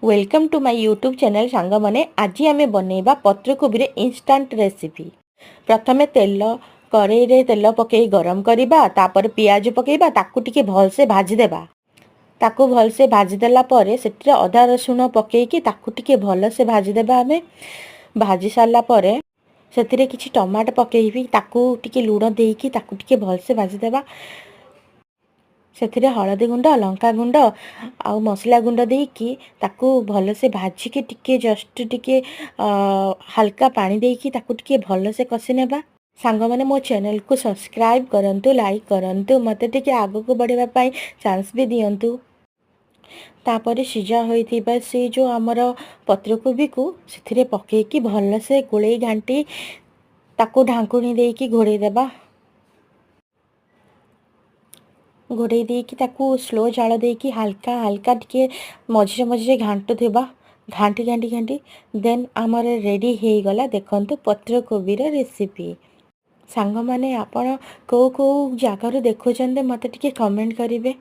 Welcome to my YouTube channel सांग माने आज आम बनइबा पत्रकोबी रे इंस्टांट रेसिपी। प्रथमे तेल कड़ाई रे तेल पकई गरम करबा तापर पियाज पकईबा ताकू टिके भलसे भाजी देबा। ताकू भलसे भाजी देला परे सेटिरे अदा रसुण पकईकी ताकू टिके भलसे भाजी देबा। आमे भाजी सारला परे सेतिरे किछि टमाटो पकईबी ताकू टिके लूण देईकी ताकू टिके भलसे भाजी देबा। सेथिरे हळदी गुंड लंका गुंड आउ मसला गुंड देकी ताकू भलसे भाजिकी टिके जस्ट टिके हल्का पानी देकी ताकू टिके भलसे कषि नेबा। सांग माने मो चैनल को सब्सक्राइब करंतु लाइक करंतु मते टिके आगो को बढ़ेबा पाई चांस भी दियंतु। तापर सिझा होइथिबा से जो हमर पत्रकोबी को सेथिरे पकेकी भलसे गोळेई घांटी ताकू ढांकुणी देकी घोड़ेई देबा। घोड़े देकी ताकू स्लो जाल देकी हल्का हल्का टिके मझे मझे घांटू थिबा। घांटी घांटी घांटी देन आमर रेडी हो गला। देखंतु पत्रकोबी रे रेसिपी। सांग माने आपण को जगार देखुचंदे मते टिके कमेंट करिवे।